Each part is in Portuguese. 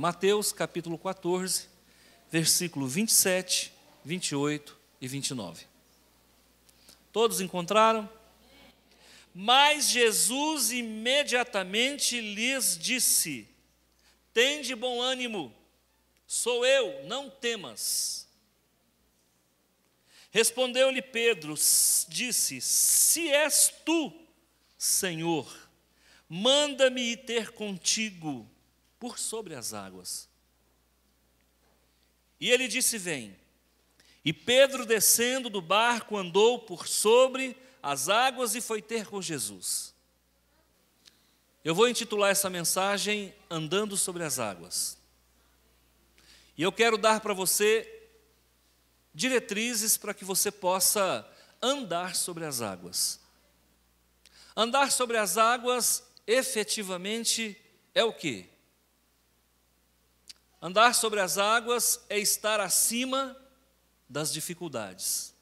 Mateus capítulo 14, versículo 27, 28 e 29. Todos encontraram? Mas Jesus imediatamente lhes disse: tende bom ânimo, sou eu, não temas. Respondeu-lhe Pedro, disse: se és tu, Senhor, manda-me ir ter contigo por sobre as águas. E ele disse: vem. E Pedro, descendo do barco, andou por sobre as águas e foi ter com Jesus. Eu vou intitular essa mensagem Andando sobre as Águas. E eu quero dar para você diretrizes para que você possa andar sobre as águas. Andar sobre as águas, efetivamente, é o quê? Andar sobre as águas é estar acima das dificuldades.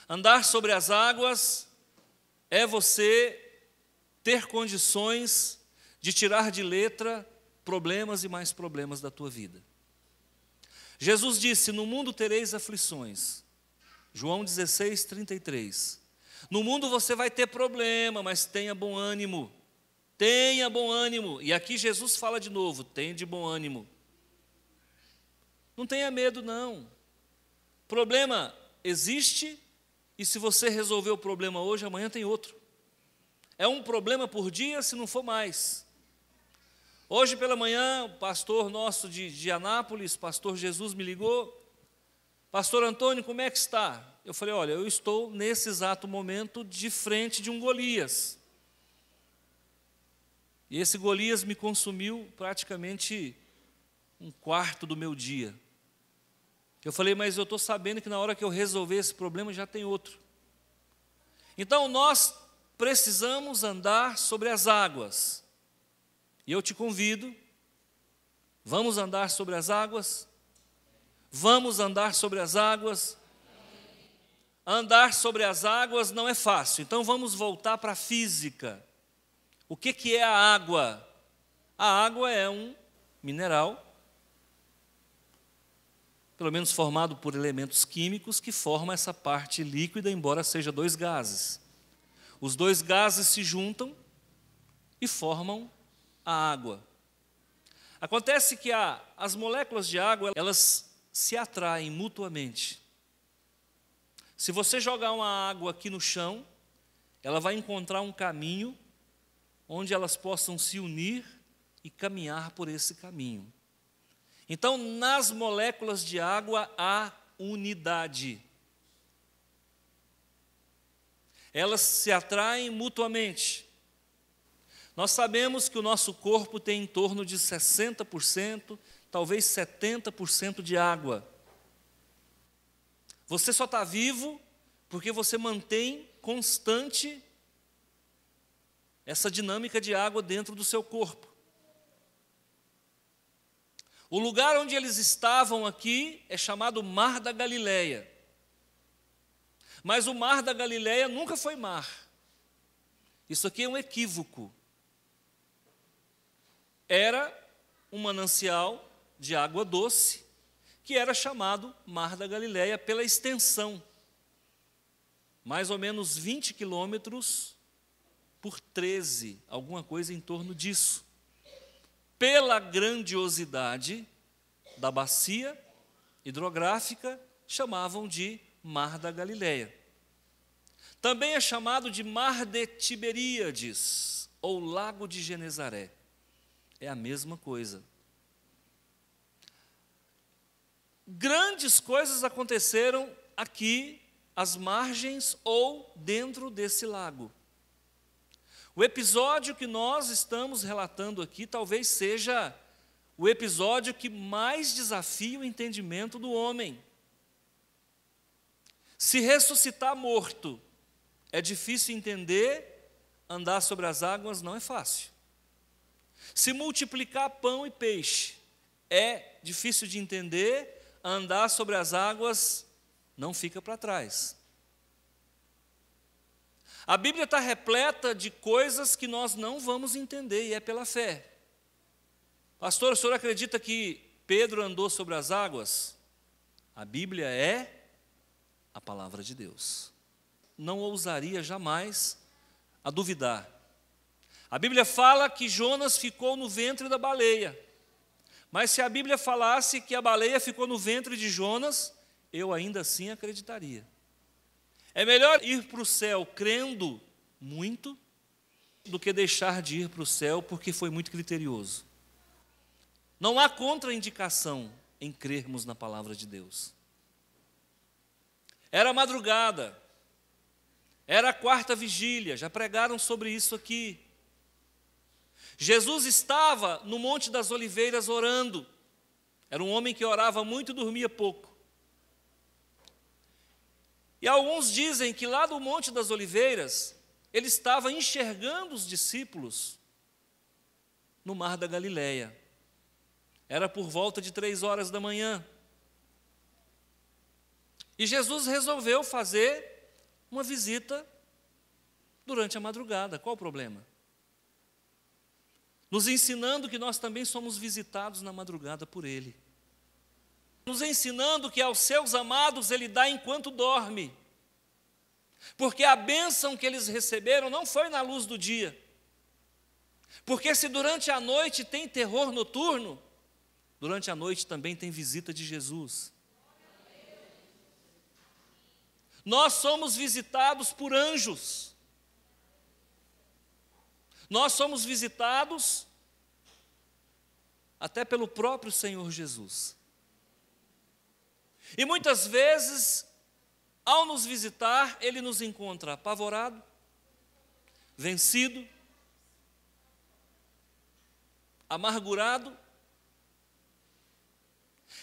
Andar sobre as águas é você ter condições de tirar de letra problemas e mais problemas da tua vida. Jesus disse: no mundo tereis aflições. João 16, 33. No mundo você vai ter problema, mas tenha bom ânimo. Tenha bom ânimo. E aqui Jesus fala de novo: tenha de bom ânimo. Não tenha medo, não. Problema existe, e se você resolver o problema hoje, amanhã tem outro. É um problema por dia, se não for mais. Hoje pela manhã, o pastor nosso de Anápolis, pastor Jesus, me ligou: pastor Antônio, como é que está? Eu falei: olha, eu estou nesse exato momento de frente de um Golias. E esse Golias me consumiu praticamente um quarto do meu dia. Eu falei: mas eu estou sabendo que na hora que eu resolver esse problema já tem outro. Então nós precisamos andar sobre as águas. E eu te convido, vamos andar sobre as águas? Vamos andar sobre as águas? Andar sobre as águas não é fácil, então vamos voltar para a física. O que é a água? A água é um mineral, pelo menos formado por elementos químicos que formam essa parte líquida, embora seja dois gases. Os dois gases se juntam e formam a água. Acontece que as moléculas de água, elas se atraem mutuamente. Se você jogar uma água aqui no chão, ela vai encontrar um caminho onde elas possam se unir e caminhar por esse caminho. Então, nas moléculas de água há unidade. Elas se atraem mutuamente. Nós sabemos que o nosso corpo tem em torno de 60%, talvez 70% de água. Você só está vivo porque você mantém constante essa dinâmica de água dentro do seu corpo. O lugar onde eles estavam aqui é chamado Mar da Galileia. Mas o Mar da Galileia nunca foi mar. Isso aqui é um equívoco. Era um manancial de água doce, que era chamado Mar da Galileia pela extensão. Mais ou menos 20 quilômetros por 13, alguma coisa em torno disso. Pela grandiosidade da bacia hidrográfica, chamavam de Mar da Galileia. Também é chamado de Mar de Tiberíades, ou Lago de Genezaré. É a mesma coisa. Grandes coisas aconteceram aqui, às margens ou dentro desse lago. O episódio que nós estamos relatando aqui talvez seja o episódio que mais desafia o entendimento do homem. Se ressuscitar morto é difícil entender, andar sobre as águas não é fácil. Se multiplicar pão e peixe é difícil de entender, a andar sobre as águas não fica para trás. A Bíblia está repleta de coisas que nós não vamos entender, e é pela fé. Pastor, o senhor acredita que Pedro andou sobre as águas? A Bíblia é a palavra de Deus. Não ousaria jamais a duvidar. A Bíblia fala que Jonas ficou no ventre da baleia. Mas se a Bíblia falasse que a baleia ficou no ventre de Jonas, eu ainda assim acreditaria. É melhor ir para o céu crendo muito do que deixar de ir para o céu porque foi muito criterioso. Não há contraindicação em crermos na palavra de Deus. Era madrugada, era a quarta vigília, já pregaram sobre isso aqui. Jesus estava no Monte das Oliveiras orando. Era um homem que orava muito e dormia pouco. E alguns dizem que lá do Monte das Oliveiras, ele estava enxergando os discípulos no mar da Galileia. Era por volta de 3 horas da manhã. E Jesus resolveu fazer uma visita durante a madrugada. Qual o problema? Nos ensinando que nós também somos visitados na madrugada por Ele. Nos ensinando que aos seus amados Ele dá enquanto dorme. Porque a bênção que eles receberam não foi na luz do dia. Porque se durante a noite tem terror noturno, durante a noite também tem visita de Jesus. Nós somos visitados por anjos. Nós somos visitados até pelo próprio Senhor Jesus. E muitas vezes, ao nos visitar, Ele nos encontra apavorado, vencido, amargurado.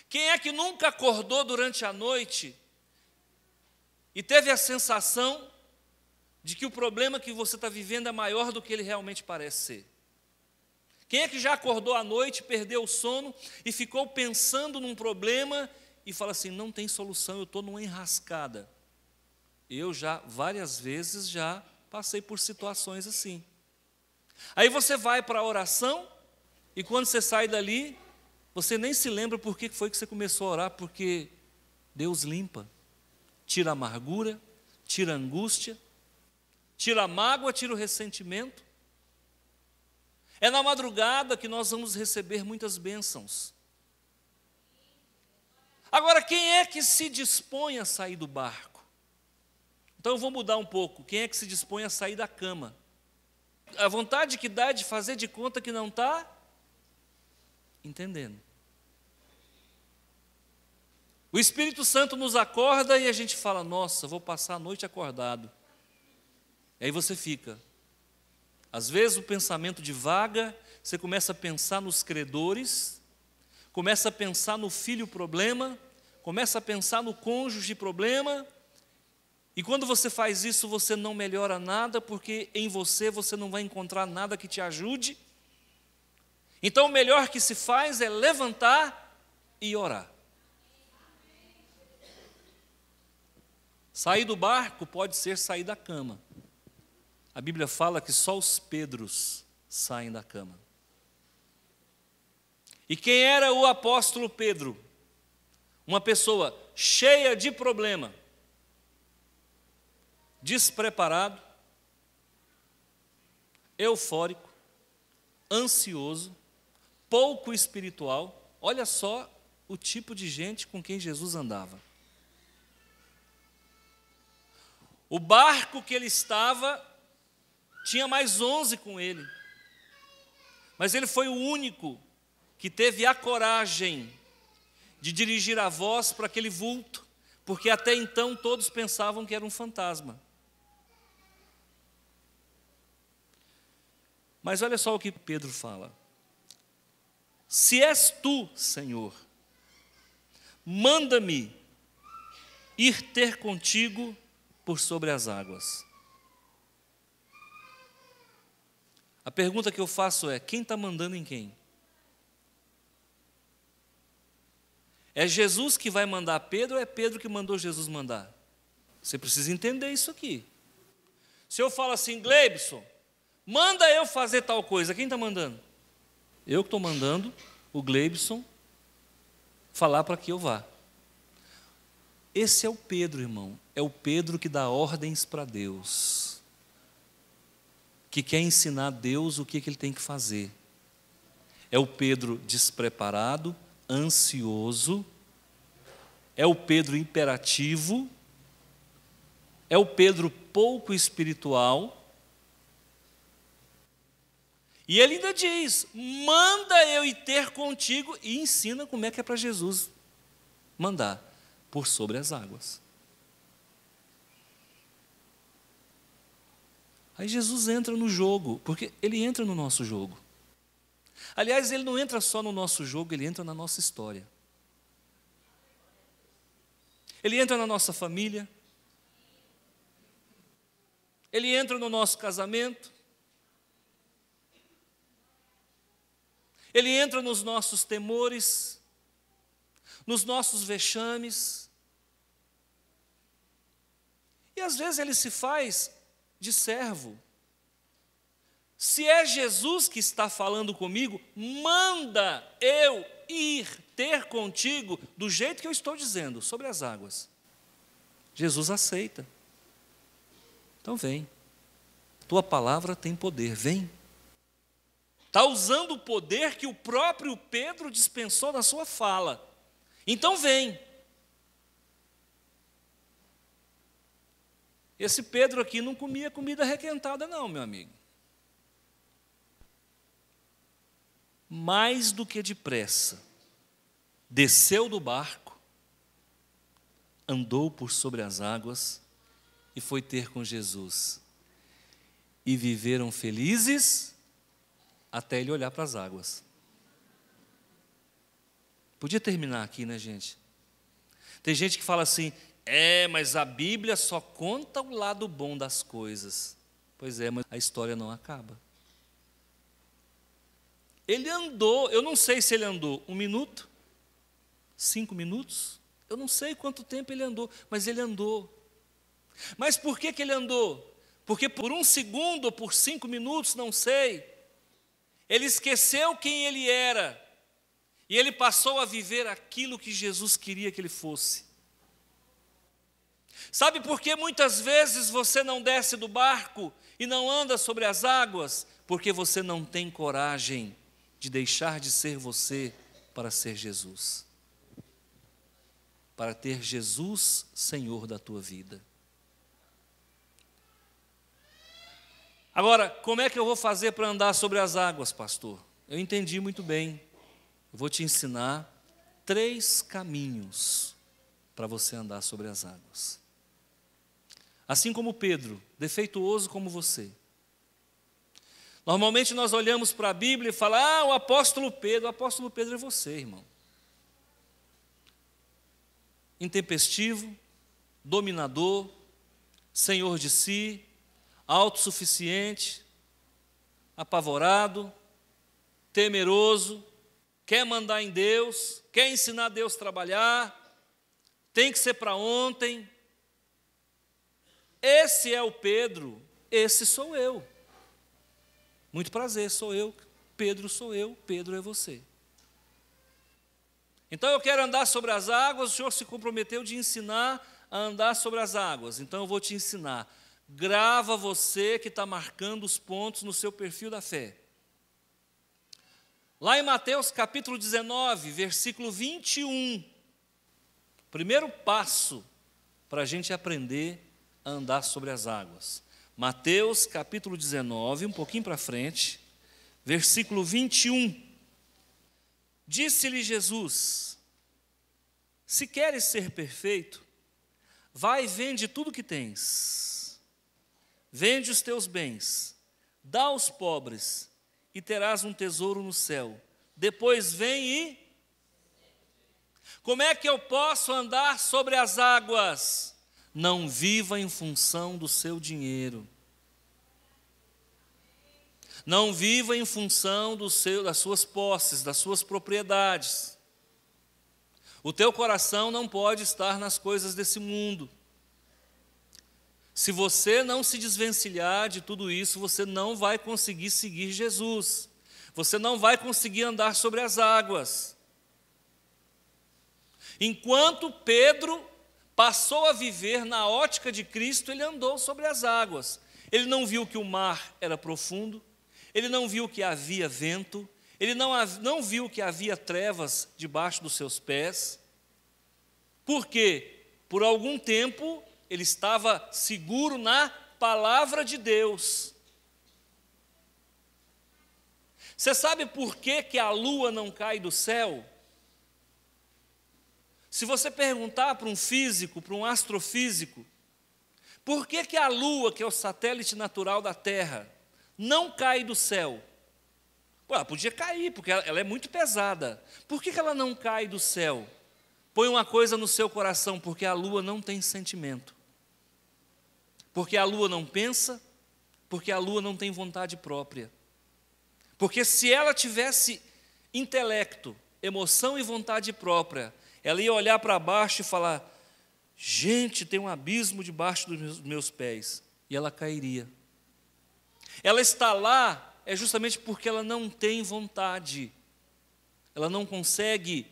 Quem é que nunca acordou durante a noite e teve a sensação de que o problema que você está vivendo é maior do que ele realmente parece ser? Quem é que já acordou à noite, perdeu o sono e ficou pensando num problema e fala assim, não tem solução, eu estou numa enrascada? Eu já, várias vezes, já passei por situações assim. Aí você vai para a oração e quando você sai dali, você nem se lembra por que foi que você começou a orar, porque Deus limpa, tira a amargura, tira a angústia, tira a mágoa, tira o ressentimento. É na madrugada que nós vamos receber muitas bênçãos. Agora, quem é que se dispõe a sair do barco? Então eu vou mudar um pouco. Quem é que se dispõe a sair da cama? A vontade que dá de fazer de conta que não está entendendo. O Espírito Santo nos acorda e a gente fala, nossa, vou passar a noite acordado. E aí você fica. Às vezes o pensamento divaga, você começa a pensar nos credores, começa a pensar no filho problema, começa a pensar no cônjuge problema, e quando você faz isso, você não melhora nada, porque em você não vai encontrar nada que te ajude. Então o melhor que se faz é levantar e orar. Sair do barco pode ser sair da cama. A Bíblia fala que só os Pedros saem da cama. E quem era o apóstolo Pedro? Uma pessoa cheia de problema, despreparado, eufórico, ansioso, pouco espiritual. Olha só o tipo de gente com quem Jesus andava. O barco que ele estava tinha mais 11 com ele, mas ele foi o único que teve a coragem de dirigir a voz para aquele vulto, porque até então todos pensavam que era um fantasma. Mas olha só o que Pedro fala. Se és tu, Senhor, manda-me ir ter contigo por sobre as águas. A pergunta que eu faço é, quem está mandando em quem? É Jesus que vai mandar Pedro ou é Pedro que mandou Jesus mandar? Você precisa entender isso aqui. Se eu falo assim, Gleibson, manda eu fazer tal coisa, quem está mandando? Eu que estou mandando o Gleibson falar para que eu vá. Esse é o Pedro, irmão. É o Pedro que dá ordens para Deus, que quer ensinar a Deus o que ele tem que fazer. É o Pedro despreparado, ansioso, é o Pedro imperativo, é o Pedro pouco espiritual. E ele ainda diz, manda eu ir ter contigo, e ensina como é que é para Jesus mandar, por sobre as águas. Aí Jesus entra no jogo, porque ele entra no nosso jogo. Aliás, ele não entra só no nosso jogo, ele entra na nossa história. Ele entra na nossa família. Ele entra no nosso casamento. Ele entra nos nossos temores, nos nossos vexames. E às vezes ele se faz de servo. Se é Jesus que está falando comigo, manda eu ir ter contigo do jeito que eu estou dizendo, sobre as águas. Jesus aceita. Então vem. Tua palavra tem poder, vem. Está usando o poder que o próprio Pedro dispensou na sua fala. Então vem. Esse Pedro aqui não comia comida requentada não, meu amigo. Mais do que depressa, desceu do barco, andou por sobre as águas e foi ter com Jesus. E viveram felizes até ele olhar para as águas. Podia terminar aqui, né, gente? Tem gente que fala assim, mas a Bíblia só conta o lado bom das coisas. Pois é, mas a história não acaba. Ele andou, eu não sei se ele andou 1 minuto, 5 minutos, eu não sei quanto tempo ele andou, mas ele andou. Mas por que ele andou? Porque por 1 segundo ou por 5 minutos, não sei, ele esqueceu quem ele era, e ele passou a viver aquilo que Jesus queria que ele fosse. Sabe por que muitas vezes você não desce do barco e não anda sobre as águas? Porque você não tem coragem de deixar de ser você para ser Jesus. Para ter Jesus Senhor da tua vida. Agora, como é que eu vou fazer para andar sobre as águas, pastor? Eu entendi muito bem. Eu vou te ensinar 3 caminhos para você andar sobre as águas. Assim como Pedro, defeituoso como você. Normalmente nós olhamos para a Bíblia e falamos, o apóstolo Pedro é você, irmão. Intempestivo, dominador, senhor de si, autossuficiente, apavorado, temeroso, quer mandar em Deus, quer ensinar Deus a trabalhar, tem que ser para ontem. Esse é o Pedro, esse sou eu. Muito prazer, sou eu, Pedro sou eu, Pedro é você. Então eu quero andar sobre as águas, o Senhor se comprometeu de ensinar a andar sobre as águas. Então eu vou te ensinar. Grava você que está marcando os pontos no seu perfil da fé. Lá em Mateus capítulo 19, versículo 21. Primeiro passo para a gente aprender a andar sobre as águas. Mateus capítulo 19, um pouquinho para frente, versículo 21. Disse-lhe Jesus, se queres ser perfeito, vai e vende tudo que tens. Vende os teus bens, dá aos pobres, e terás um tesouro no céu. Depois vem e... Como é que eu posso andar sobre as águas? Não viva em função do seu dinheiro. Não viva em função das suas posses, das suas propriedades. O teu coração não pode estar nas coisas desse mundo. Se você não se desvencilhar de tudo isso, você não vai conseguir seguir Jesus. Você não vai conseguir andar sobre as águas. Enquanto Pedro passou a viver na ótica de Cristo, ele andou sobre as águas. Ele não viu que o mar era profundo, ele não viu que havia vento, ele não viu que havia trevas debaixo dos seus pés. Por quê? Por algum tempo ele estava seguro na palavra de Deus. Você sabe por que a lua não cai do céu? Se você perguntar para um físico, para um astrofísico, por que a lua, que é o satélite natural da Terra, não cai do céu? Pô, ela podia cair, porque ela é muito pesada. Por que ela não cai do céu? Põe uma coisa no seu coração, porque a lua não tem sentimento. Porque a lua não pensa, porque a lua não tem vontade própria. Porque se ela tivesse intelecto, emoção e vontade própria, ela ia olhar para baixo e falar: gente, tem um abismo debaixo dos meus pés. E ela cairia. Ela está lá justamente porque ela não tem vontade. Ela não consegue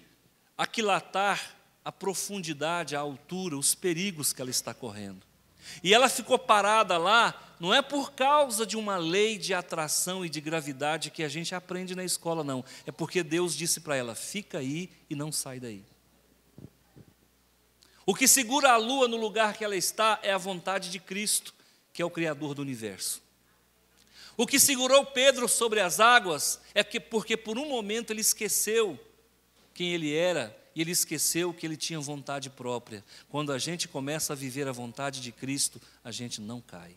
aquilatar a profundidade, a altura, os perigos que ela está correndo. E ela ficou parada lá, não é por causa de uma lei de atração e de gravidade que a gente aprende na escola, não. É porque Deus disse para ela: fica aí e não sai daí. O que segura a lua no lugar que ela está é a vontade de Cristo, que é o Criador do universo. O que segurou Pedro sobre as águas é porque por um momento ele esqueceu quem ele era e ele esqueceu que ele tinha vontade própria. Quando a gente começa a viver a vontade de Cristo, a gente não cai.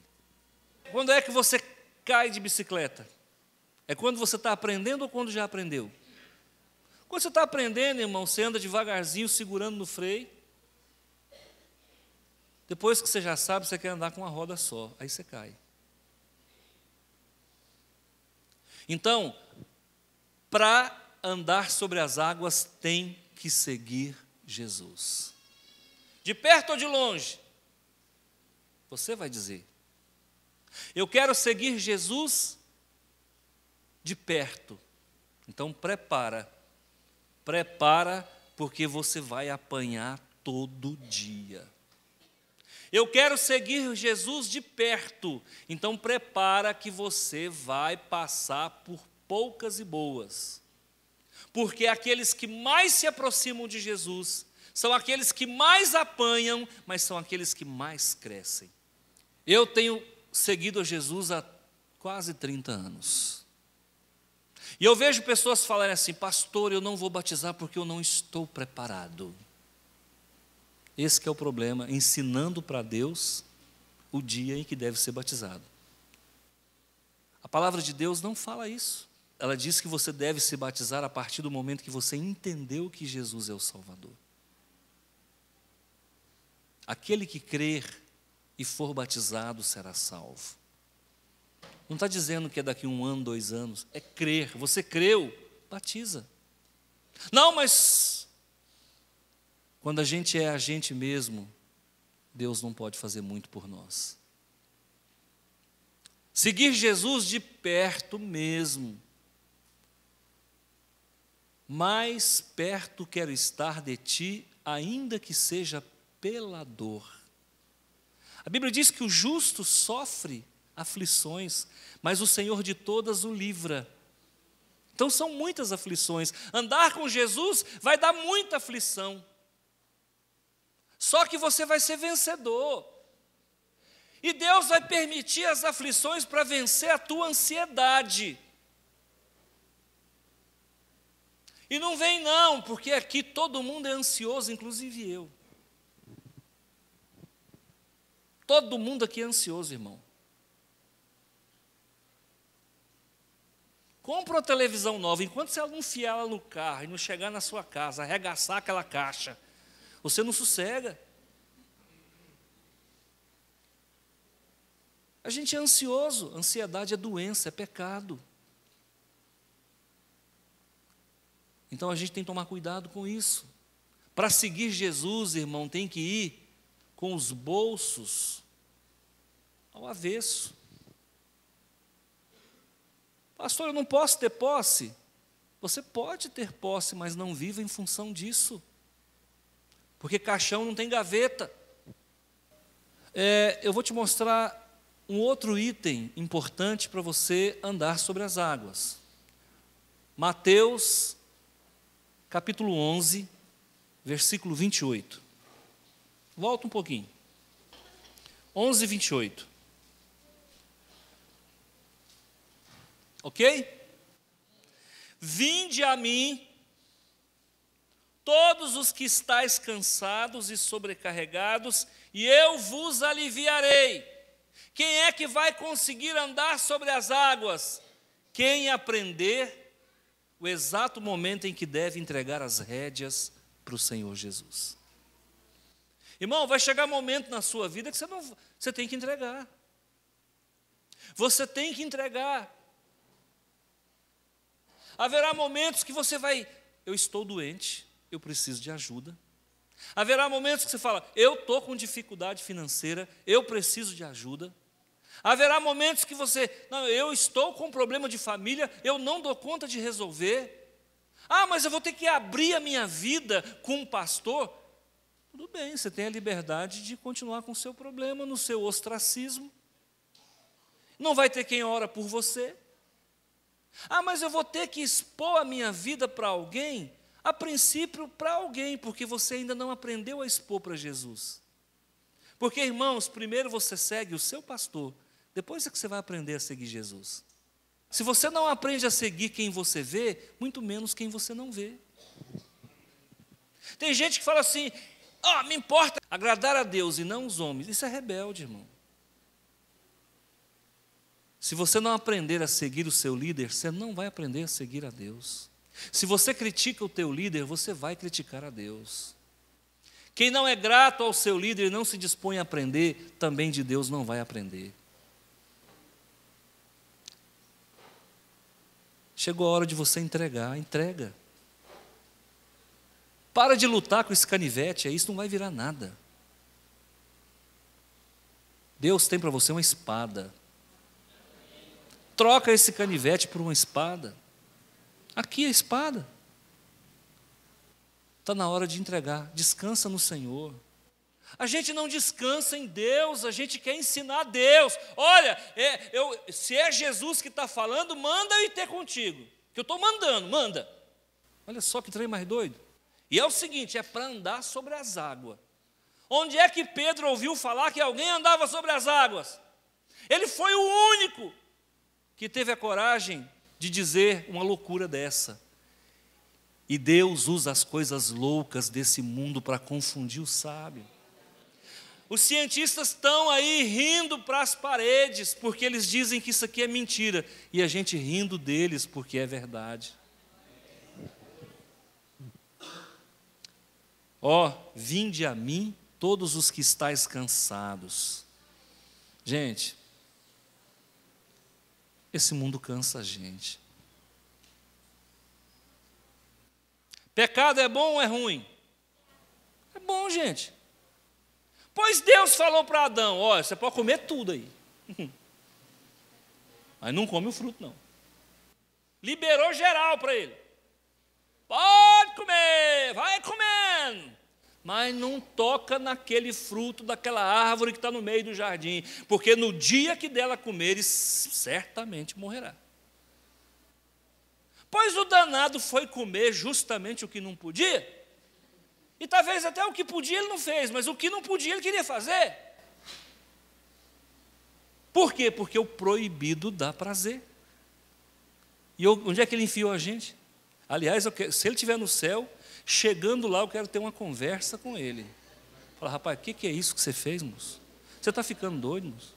Quando é que você cai de bicicleta? É quando você está aprendendo ou quando já aprendeu? Quando você está aprendendo, irmão, você anda devagarzinho, segurando no freio. Depois que você já sabe, você quer andar com uma roda só, aí você cai. Então, para andar sobre as águas, tem que seguir Jesus. De perto ou de longe? Você vai dizer. Eu quero seguir Jesus de perto. Então prepara, porque você vai apanhar todo dia. Eu quero seguir Jesus de perto, então prepara que você vai passar por poucas e boas. Porque aqueles que mais se aproximam de Jesus são aqueles que mais apanham, mas são aqueles que mais crescem. Eu tenho seguido a Jesus há quase 30 anos. E eu vejo pessoas falarem assim: pastor, eu não vou batizar porque eu não estou preparado. Esse que é o problema, ensinando para Deus o dia em que deve ser batizado. A palavra de Deus não fala isso. Ela diz que você deve se batizar a partir do momento que você entendeu que Jesus é o Salvador. Aquele que crer e for batizado será salvo. Não está dizendo que é daqui 1 ano, 2 anos, é crer. Você creu, batiza. Não, mas quando a gente é a gente mesmo, Deus não pode fazer muito por nós. Seguir Jesus de perto mesmo. Mais perto quero estar de ti, ainda que seja pela dor. A Bíblia diz que o justo sofre aflições, mas o Senhor de todas o livra. Então são muitas aflições. Andar com Jesus vai dar muita aflição. Só que você vai ser vencedor. E Deus vai permitir as aflições para vencer a tua ansiedade. E não vem não, porque aqui todo mundo é ansioso, inclusive eu. Todo mundo aqui é ansioso, irmão. Compra uma televisão nova, enquanto você não enfiar ela no carro e não chegar na sua casa, arregaçar aquela caixa, você não sossega. A gente é ansioso, ansiedade é doença, é pecado. Então a gente tem que tomar cuidado com isso. Para seguir Jesus, irmão, tem que ir com os bolsos ao avesso. Pastor, eu não posso ter posse. Você pode ter posse, mas não viva em função disso. Porque caixão não tem gaveta. Eu vou te mostrar um outro item importante para você andar sobre as águas. Mateus, capítulo 11, versículo 28. Volta um pouquinho. 11, 28. Ok? Vinde a mim, todos os que estáis cansados e sobrecarregados, e eu vos aliviarei. Quem é que vai conseguir andar sobre as águas? Quem aprender o exato momento em que deve entregar as rédeas para o Senhor Jesus. Irmão, vai chegar um momento na sua vida que você tem que entregar. Você tem que entregar. Haverá momentos que você vai, eu estou doente, eu preciso de ajuda. Haverá momentos que você fala, eu estou com dificuldade financeira, eu preciso de ajuda. Haverá momentos que você, não, eu estou com um problema de família, eu não dou conta de resolver. Mas eu vou ter que abrir a minha vida com um pastor. Tudo bem, você tem a liberdade de continuar com o seu problema, no seu ostracismo. Não vai ter quem ora por você. Mas eu vou ter que expor a minha vida para alguém? A princípio, para alguém, porque você ainda não aprendeu a expor para Jesus. Porque, irmãos, primeiro você segue o seu pastor, depois é que você vai aprender a seguir Jesus. Se você não aprende a seguir quem você vê, muito menos quem você não vê. Tem gente que fala assim, me importa agradar a Deus e não os homens. Isso é rebelde, irmão. Se você não aprender a seguir o seu líder, você não vai aprender a seguir a Deus. Se você critica o teu líder, você vai criticar a Deus. Quem não é grato ao seu líder e não se dispõe a aprender, também de Deus não vai aprender. Chegou a hora de você entregar, entrega. Para de lutar com esse canivete, isso não vai virar nada. Deus tem para você uma espada. Troca esse canivete por uma espada. Aqui é a espada. Está na hora de entregar. Descansa no Senhor. A gente não descansa em Deus, a gente quer ensinar a Deus. Olha, se é Jesus que está falando, manda eu ir ter contigo. Que eu estou mandando, manda. Olha só que trem mais doido. E é o seguinte, é para andar sobre as águas. Onde é que Pedro ouviu falar que alguém andava sobre as águas? Ele foi o único que teve a coragem de dizer uma loucura dessa. E Deus usa as coisas loucas desse mundo para confundir o sábio. Os cientistas estão aí rindo para as paredes, porque eles dizem que isso aqui é mentira. E a gente rindo deles, porque é verdade. Vinde a mim, todos os que estáis cansados. Gente, esse mundo cansa a gente. Pecado é bom ou é ruim? É bom, gente. Pois Deus falou para Adão, você pode comer tudo aí. Mas não come o fruto, não. Liberou geral para ele. Pode comer, vai comendo. Mas não toca naquele fruto daquela árvore que está no meio do jardim. Porque no dia que dela comeres, certamente morrerá. Pois o danado foi comer justamente o que não podia. E talvez até o que podia ele não fez, mas o que não podia ele queria fazer. Por quê? Porque o proibido dá prazer. E onde é que ele enfiou a gente? Aliás, se ele estiver no céu, chegando lá, eu quero ter uma conversa com ele. Fala, rapaz, o que é isso que você fez, moço? Você está ficando doido, moço?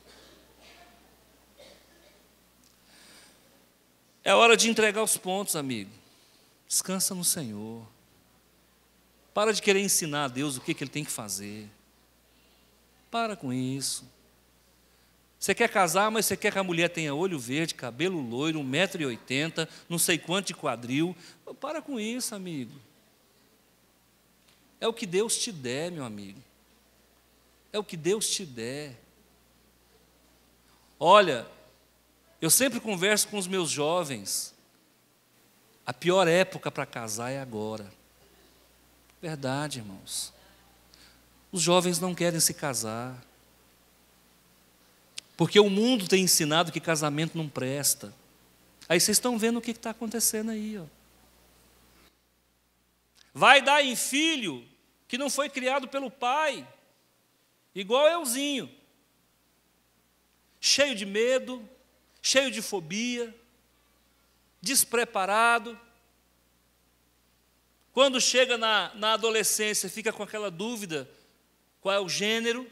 É hora de entregar os pontos, amigo. Descansa no Senhor. Para de querer ensinar a Deus o que ele tem que fazer. Para com isso. Você quer casar, mas você quer que a mulher tenha olho verde, cabelo loiro, 1,80 m, não sei quanto de quadril. Para com isso, amigo. É o que Deus te der, meu amigo. É o que Deus te der. Olha, eu sempre converso com os meus jovens. A pior época para casar é agora. Verdade, irmãos. Os jovens não querem se casar. Porque o mundo tem ensinado que casamento não presta. Aí vocês estão vendo o que está acontecendo aí, ó. Vai dar em filho que não foi criado pelo pai, igual euzinho, cheio de medo, cheio de fobia, despreparado. Quando chega na adolescência, fica com aquela dúvida, qual é o gênero?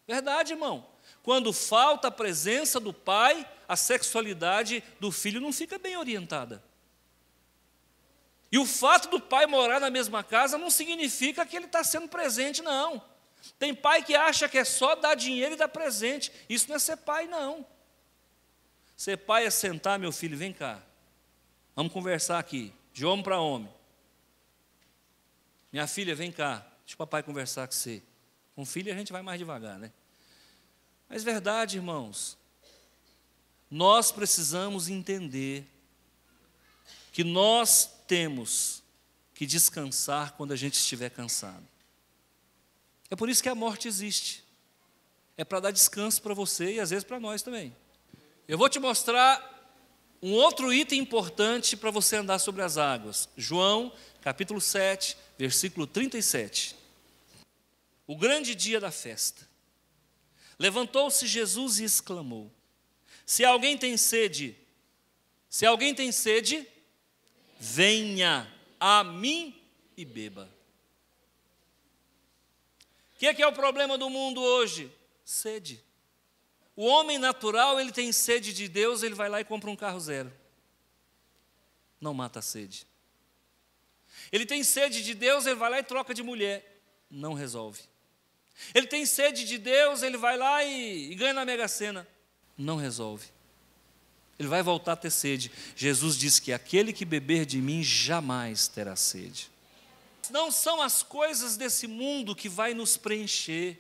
Verdade, irmão. Quando falta a presença do pai, a sexualidade do filho não fica bem orientada. E o fato do pai morar na mesma casa não significa que ele está sendo presente, não. Tem pai que acha que é só dar dinheiro e dar presente. Isso não é ser pai, não. Ser pai é sentar, meu filho, vem cá. Vamos conversar aqui, de homem para homem. Minha filha, vem cá, deixa o papai conversar com você. Com filho a gente vai mais devagar, né? Mas verdade, irmãos, nós precisamos entender que nós temos que descansar quando a gente estiver cansado. É por isso que a morte existe. É para dar descanso para você e às vezes para nós também. Eu vou te mostrar um outro item importante para você andar sobre as águas. João, capítulo 7, versículo 37. O grande dia da festa. Levantou-se Jesus e exclamou: se alguém tem sede, venha a mim e beba. O que é o problema do mundo hoje? Sede. O homem natural, ele tem sede de Deus, ele vai lá e compra um carro zero. Não mata a sede. Ele tem sede de Deus, ele vai lá e troca de mulher. Não resolve. Ele tem sede de Deus, ele vai lá e ganha na Mega Sena. Não resolve. Ele vai voltar a ter sede. Jesus disse que aquele que beber de mim jamais terá sede. Não são as coisas desse mundo que vai nos preencher.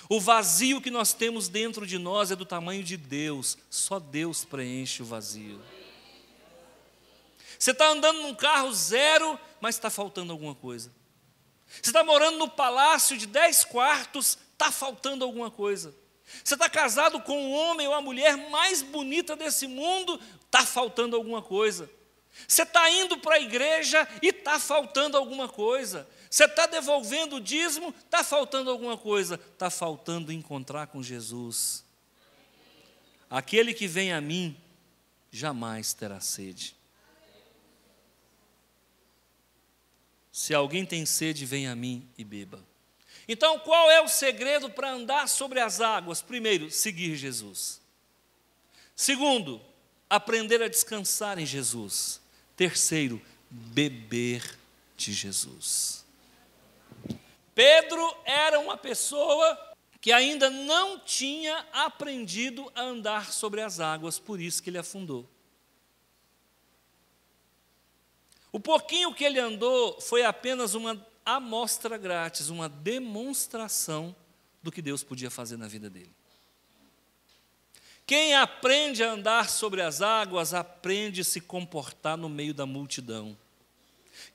O vazio que nós temos dentro de nós é do tamanho de Deus. Só Deus preenche o vazio. Você está andando num carro zero, mas está faltando alguma coisa. Você está morando no palácio de 10 quartos, está faltando alguma coisa. Você está casado com um homem ou a mulher mais bonita desse mundo, está faltando alguma coisa. Você está indo para a igreja e está faltando alguma coisa. Você está devolvendo o dízimo, está faltando alguma coisa. Está faltando encontrar com Jesus. Aquele que vem a mim, jamais terá sede. Se alguém tem sede, venha a mim e beba. Então, qual é o segredo para andar sobre as águas? Primeiro, seguir Jesus. Segundo, aprender a descansar em Jesus. Terceiro, beber de Jesus. Pedro era uma pessoa que ainda não tinha aprendido a andar sobre as águas, por isso que ele afundou. O pouquinho que ele andou foi apenas uma amostra grátis, uma demonstração do que Deus podia fazer na vida dele. Quem aprende a andar sobre as águas, aprende a se comportar no meio da multidão.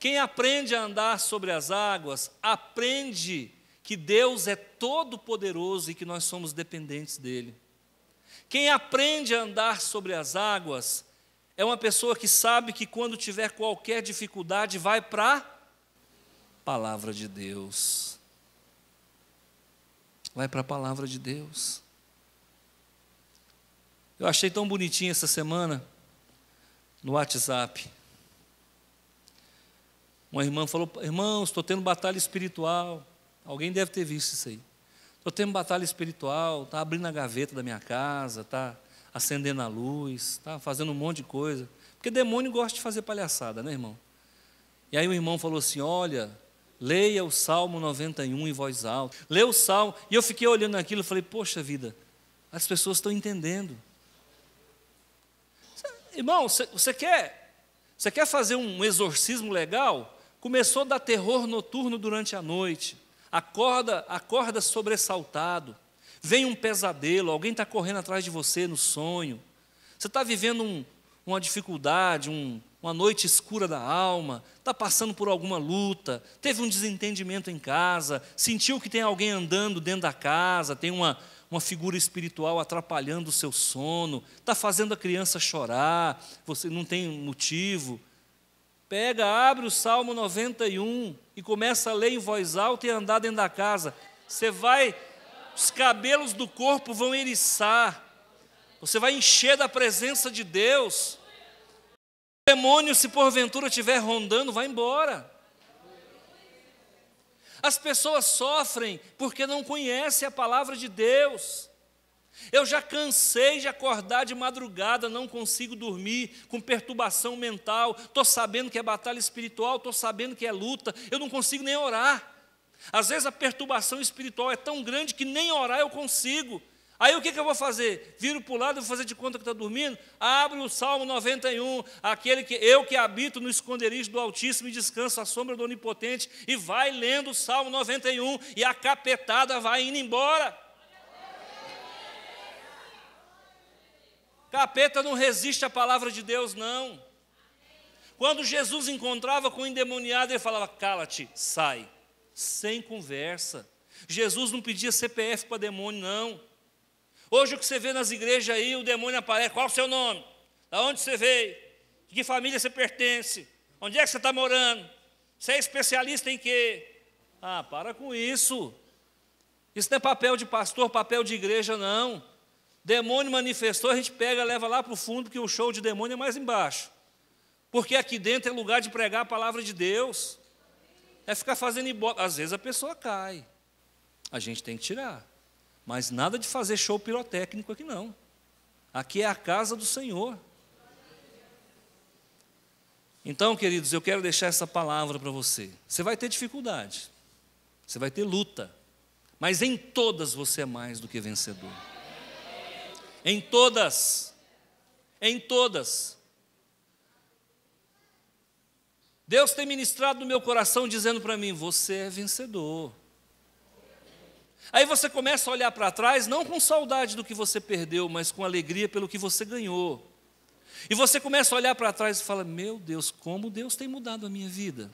Quem aprende a andar sobre as águas, aprende que Deus é todo-poderoso e que nós somos dependentes dele. Quem aprende a andar sobre as águas, é uma pessoa que sabe que quando tiver qualquer dificuldade, vai para a palavra de Deus. Vai para a palavra de Deus. Eu achei tão bonitinho essa semana, no WhatsApp. Uma irmã falou: irmãos, estou tendo batalha espiritual. Alguém deve ter visto isso aí. Estou tendo batalha espiritual, está abrindo a gaveta da minha casa, está acendendo a luz, está fazendo um monte de coisa. Porque demônio gosta de fazer palhaçada, né, irmão? E aí o irmão falou assim: olha, leia o Salmo 91 em voz alta. Lê o Salmo. E eu fiquei olhando aquilo e falei: poxa vida, as pessoas estão entendendo. Irmão, você quer fazer um exorcismo legal? Começou a dar terror noturno durante a noite. Acorda sobressaltado. Vem um pesadelo, alguém está correndo atrás de você no sonho. Você está vivendo uma dificuldade, uma noite escura da alma, está passando por alguma luta, teve um desentendimento em casa, sentiu que tem alguém andando dentro da casa, tem uma figura espiritual atrapalhando o seu sono, está fazendo a criança chorar, você não tem motivo. Pega, abre o Salmo 91 e começa a ler em voz alta e andar dentro da casa. Os cabelos do corpo vão eriçar, você vai encher da presença de Deus. O demônio, se porventura estiver rondando, vai embora. As pessoas sofrem porque não conhecem a palavra de Deus. Eu já cansei de acordar de madrugada, não consigo dormir, com perturbação mental, estou sabendo que é batalha espiritual, estou sabendo que é luta, eu não consigo nem orar. Às vezes a perturbação espiritual é tão grande que nem orar eu consigo. Aí o que eu vou fazer? Viro para o lado e vou fazer de conta que está dormindo? Abre o Salmo 91, eu que habito no esconderijo do Altíssimo e descanso à sombra do Onipotente, e vai lendo o Salmo 91 e a capetada vai indo embora. Capeta não resiste à palavra de Deus, não. Quando Jesus encontrava com o endemoniado, ele falava, cala-te, sai. Sem conversa. Jesus não pedia CPF para demônio, não. Hoje o que você vê nas igrejas aí, o demônio aparece, qual o seu nome? Da onde você veio? De que família você pertence? Onde é que você está morando? Você é especialista em quê? Ah, para com isso. Isso não é papel de pastor, papel de igreja, não. Demônio manifestou, a gente pega, leva lá para o fundo, porque o show de demônio é mais embaixo. Porque aqui dentro é lugar de pregar a palavra de Deus. É ficar fazendo ibope. Às vezes a pessoa cai. A gente tem que tirar. Mas nada de fazer show pirotécnico aqui não. Aqui é a casa do Senhor. Então, queridos, eu quero deixar essa palavra para você. Você vai ter dificuldade. Você vai ter luta. Mas em todas você é mais do que vencedor. Em todas. Em todas. Deus tem ministrado no meu coração dizendo para mim, você é vencedor. Aí você começa a olhar para trás, não com saudade do que você perdeu, mas com alegria pelo que você ganhou. E você começa a olhar para trás e fala, meu Deus, como Deus tem mudado a minha vida.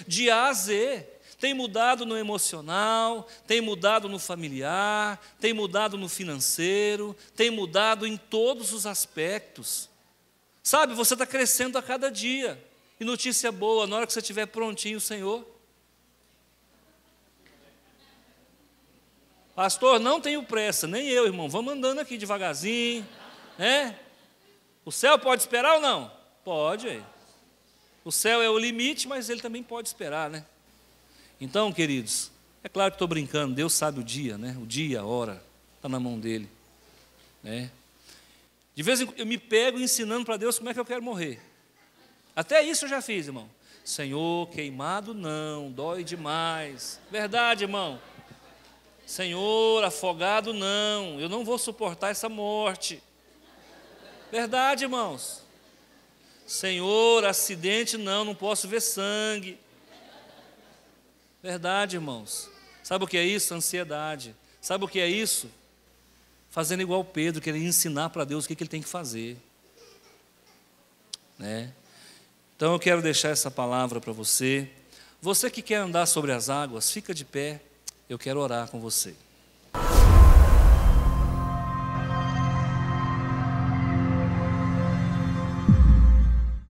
De A a Z, tem mudado no emocional, tem mudado no familiar, tem mudado no financeiro, tem mudado em todos os aspectos. Sabe, você está crescendo a cada dia. E notícia boa, na hora que você estiver prontinho, Senhor. Pastor, não tenho pressa, nem eu, irmão. Vamos andando aqui devagarzinho, né? O céu pode esperar ou não? Pode. O céu é o limite, mas ele também pode esperar, né? Então, queridos, é claro que estou brincando, Deus sabe o dia, né? O dia, a hora, está na mão dele, né? De vez em quando eu me pego ensinando para Deus como é que eu quero morrer. Até isso eu já fiz, irmão. Senhor, queimado não, dói demais. Verdade, irmão. Senhor, afogado não, eu não vou suportar essa morte. Verdade, irmãos. Senhor, acidente não posso ver sangue. Verdade, irmãos. Sabe o que é isso? Ansiedade. Sabe o que é isso? Fazendo igual Pedro, querer ensinar para Deus o que ele tem que fazer. Né? Então eu quero deixar essa palavra para você. Você que quer andar sobre as águas, fica de pé. Eu quero orar com você.